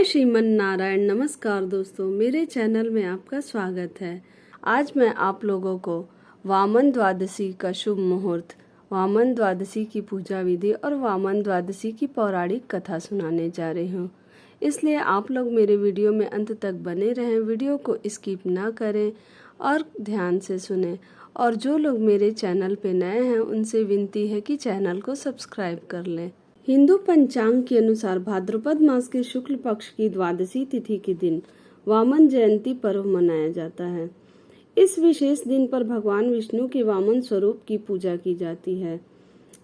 श्रीमन नारायण। नमस्कार दोस्तों, मेरे चैनल में आपका स्वागत है। आज मैं आप लोगों को वामन द्वादशी का शुभ मुहूर्त, वामन द्वादशी की पूजा विधि और वामन द्वादशी की पौराणिक कथा सुनाने जा रही हूँ। इसलिए आप लोग मेरे वीडियो में अंत तक बने रहें, वीडियो को स्किप ना करें और ध्यान से सुनें। और जो लोग मेरे चैनल पे नए हैं उनसे विनती है कि चैनल को सब्सक्राइब कर लें। हिंदू पंचांग के अनुसार भाद्रपद मास के शुक्ल पक्ष की द्वादशी तिथि के दिन वामन जयंती पर्व मनाया जाता है। इस विशेष दिन पर भगवान विष्णु के वामन स्वरूप की पूजा की जाती है।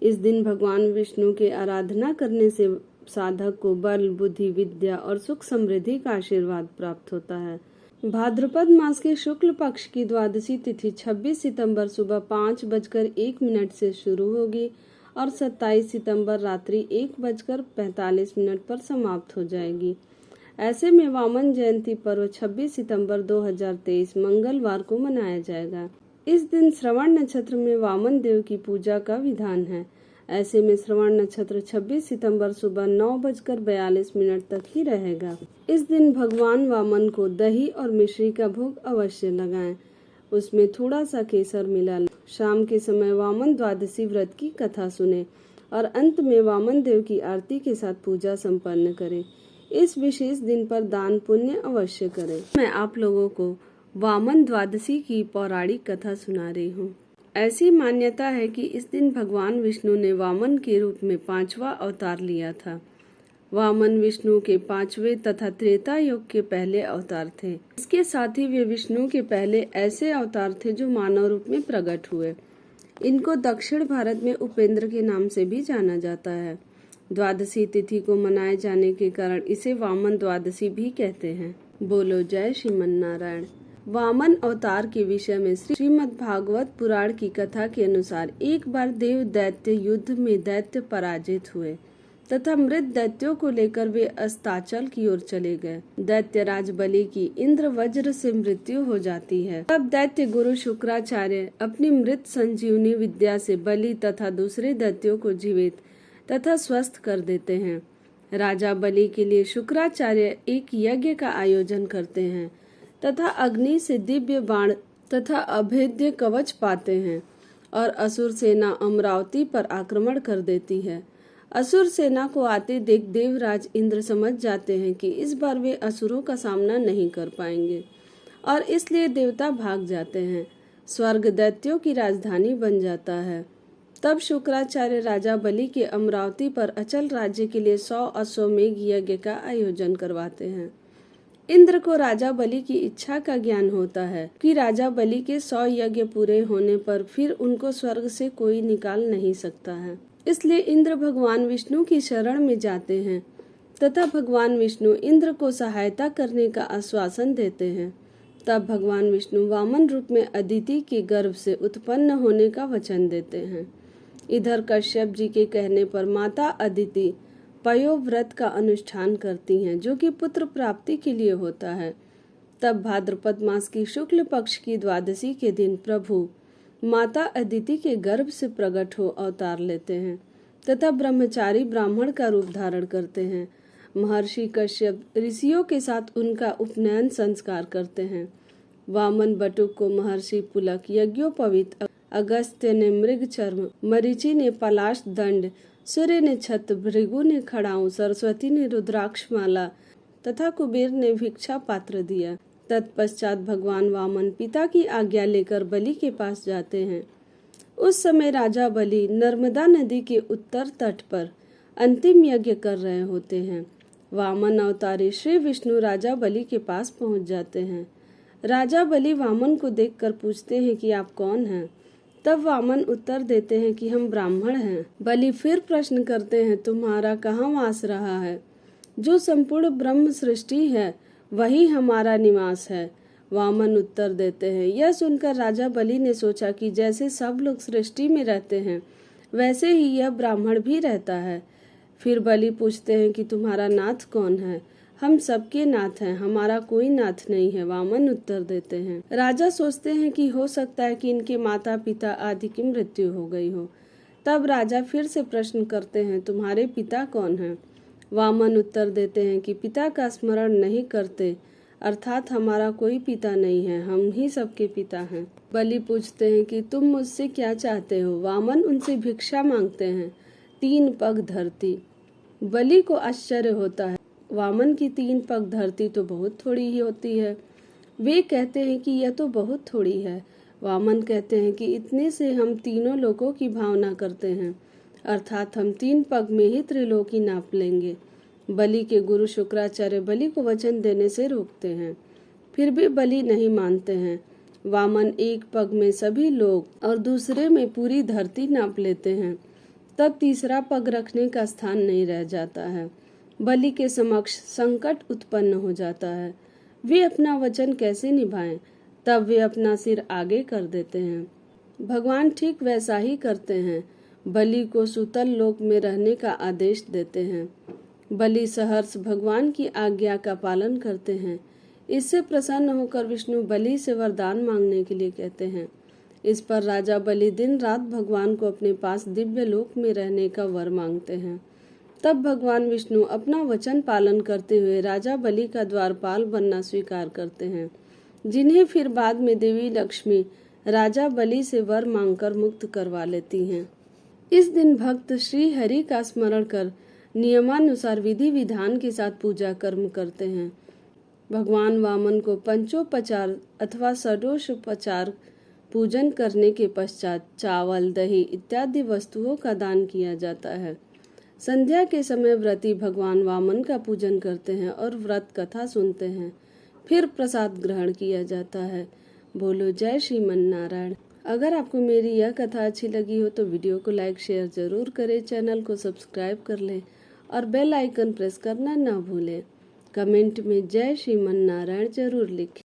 इस दिन भगवान विष्णु के आराधना करने से साधक को बल, बुद्धि, विद्या और सुख समृद्धि का आशीर्वाद प्राप्त होता है। भाद्रपद मास के शुक्ल पक्ष की द्वादशी तिथि 26 सितंबर सुबह 5:01 से शुरू होगी और 27 सितंबर रात्रि 1:45 पर समाप्त हो जाएगी। ऐसे में वामन जयंती पर्व 26 सितंबर 2023 मंगलवार को मनाया जाएगा। इस दिन श्रवण नक्षत्र में वामन देव की पूजा का विधान है। ऐसे में श्रवण नक्षत्र 26 सितंबर सुबह 9:42 तक ही रहेगा। इस दिन भगवान वामन को दही और मिश्री का भोग अवश्य लगाएं। उसमें थोड़ा सा केसर मिला लें। शाम के समय वामन द्वादशी व्रत की कथा सुने और अंत में वामन देव की आरती के साथ पूजा संपन्न करें। इस विशेष दिन पर दान पुण्य अवश्य करें। मैं आप लोगों को वामन द्वादशी की पौराणिक कथा सुना रही हूँ। ऐसी मान्यता है कि इस दिन भगवान विष्णु ने वामन के रूप में 5वां अवतार लिया था। वामन विष्णु के 5वें तथा त्रेता युग के पहले अवतार थे। इसके साथ ही वे विष्णु के पहले ऐसे अवतार थे जो मानव रूप में प्रकट हुए। इनको दक्षिण भारत में उपेंद्र के नाम से भी जाना जाता है। द्वादशी तिथि को मनाए जाने के कारण इसे वामन द्वादशी भी कहते हैं। बोलो जय श्रीमन नारायण। वामन अवतार के विषय में श्रीमद् भागवत पुराण की कथा के अनुसार एक बार देव दैत्य युद्ध में दैत्य पराजित हुए तथा मृत दैत्यों को लेकर वे अस्ताचल की ओर चले गए। दैत्यराज बलि की इंद्र वज्र से मृत्यु हो जाती है। तब दैत्य गुरु शुक्राचार्य अपनी मृत संजीवनी विद्या से बलि तथा दूसरे दैत्यों को जीवित तथा स्वस्थ कर देते हैं। राजा बलि के लिए शुक्राचार्य एक यज्ञ का आयोजन करते हैं तथा अग्नि से दिव्य बाण तथा अभेद्य कवच पाते हैं और असुर सेना अमरावती पर आक्रमण कर देती है। असुर सेना को आते देख देवराज इंद्र समझ जाते हैं कि इस बार वे असुरों का सामना नहीं कर पाएंगे और इसलिए देवता भाग जाते हैं। स्वर्ग दैत्यों की राजधानी बन जाता है। तब शुक्राचार्य राजा बलि के अमरावती पर अचल राज्य के लिए 100 अश्वमेघ यज्ञ का आयोजन करवाते हैं। इंद्र को राजा बलि की इच्छा का ज्ञान होता है कि राजा बलि के 100 यज्ञ पूरे होने पर फिर उनको स्वर्ग से कोई निकाल नहीं सकता है। इसलिए इंद्र भगवान विष्णु की शरण में जाते हैं तथा भगवान विष्णु इंद्र को सहायता करने का आश्वासन देते हैं। तब भगवान विष्णु वामन रूप में अदिति के गर्भ से उत्पन्न होने का वचन देते हैं। इधर कश्यप जी के कहने पर माता अदिति पयोव्रत का अनुष्ठान करती हैं, जो कि पुत्र प्राप्ति के लिए होता है। तब भाद्रपद मास की शुक्ल पक्ष की द्वादशी के दिन प्रभु माता अदिति के गर्भ से प्रकट हो अवतार लेते हैं तथा ब्रह्मचारी ब्राह्मण का रूप धारण करते हैं। महर्षि कश्यप ऋषियों के साथ उनका उपनयन संस्कार करते हैं। वामन बटुक को महर्षि पुलक, यज्ञोपवीत अगस्त्य ने मृग चर्म, मरीचि ने पलाश दंड, सूर्य ने छत्र, भृगु ने खड़ाऊ, सरस्वती ने रुद्राक्ष माला तथा कुबेर ने भिक्षा पात्र दिया। तत्पश्चात भगवान वामन पिता की आज्ञा लेकर बलि के पास जाते हैं। उस समय राजा बलि नर्मदा नदी के उत्तर तट पर अंतिम यज्ञ कर रहे होते हैं। वामन अवतारी श्री विष्णु राजा बलि के पास पहुंच जाते हैं। राजा बलि वामन को देखकर पूछते हैं कि आप कौन हैं? तब वामन उत्तर देते हैं कि हम ब्राह्मण हैं। बलि फिर प्रश्न करते हैं, तुम्हारा कहाँ वास रहा है? जो संपूर्ण ब्रह्म सृष्टि है वही हमारा निवास है। वामन उत्तर देते हैं। यह सुनकर राजा बलि ने सोचा कि जैसे सब लोग सृष्टि में रहते हैं वैसे ही यह ब्राह्मण भी रहता है। फिर बलि पूछते हैं कि तुम्हारा नाथ कौन है? हम सबके नाथ हैं, हमारा कोई नाथ नहीं है। वामन उत्तर देते हैं। राजा सोचते हैं कि हो सकता है कि इनके माता पिता आदि की मृत्यु हो गई हो। तब राजा फिर से प्रश्न करते हैं, तुम्हारे पिता कौन हैं? वामन उत्तर देते हैं कि पिता का स्मरण नहीं करते, अर्थात हमारा कोई पिता नहीं है, हम ही सबके पिता हैं। बलि पूछते हैं कि तुम मुझसे क्या चाहते हो। वामन उनसे भिक्षा मांगते हैं, 3 पग धरती। बलि को आश्चर्य होता है, वामन की 3 पग धरती तो बहुत थोड़ी ही होती है। वे कहते हैं कि यह तो बहुत थोड़ी है। वामन कहते हैं कि इतने से हम तीनों लोकों की भावना करते हैं, अर्थात हम 3 पग में ही त्रिलोकी नाप लेंगे। बलि के गुरु शुक्राचार्य बलि को वचन देने से रोकते हैं, फिर भी बलि नहीं मानते हैं। वामन 1 पग में सभी लोग और दूसरे में पूरी धरती नाप लेते हैं। तब तीसरा पग रखने का स्थान नहीं रह जाता है। बलि के समक्ष संकट उत्पन्न हो जाता है। वे अपना वचन कैसे निभाएं? तब वे अपना सिर आगे कर देते हैं। भगवान ठीक वैसा ही करते हैं, बलि को सुतल लोक में रहने का आदेश देते हैं। बलि सहर्ष भगवान की आज्ञा का पालन करते हैं। इससे प्रसन्न होकर विष्णु बलि से वरदान मांगने के लिए कहते हैं। इस पर राजा बलि दिन रात भगवान को अपने पास दिव्य लोक में रहने का वर मांगते हैं। तब भगवान विष्णु अपना वचन पालन करते हुए राजा बलि का द्वारपाल बनना स्वीकार करते हैं, जिन्हें फिर बाद में देवी लक्ष्मी राजा बलि से वर मांगकर मुक्त करवा लेती हैं। इस दिन भक्त श्री हरि का स्मरण कर नियमानुसार विधि विधान के साथ पूजा कर्म करते हैं। भगवान वामन को पंचोपचार अथवा षडोषोपचार पूजन करने के पश्चात चावल, दही इत्यादि वस्तुओं का दान किया जाता है। संध्या के समय व्रती भगवान वामन का पूजन करते हैं और व्रत कथा सुनते हैं। फिर प्रसाद ग्रहण किया जाता है। बोलो जय श्रीमन नारायण। अगर आपको मेरी यह कथा अच्छी लगी हो तो वीडियो को लाइक शेयर जरूर करें, चैनल को सब्सक्राइब कर लें और बेल आइकन प्रेस करना न भूलें। कमेंट में जय श्रीमन नारायण जरूर लिखें।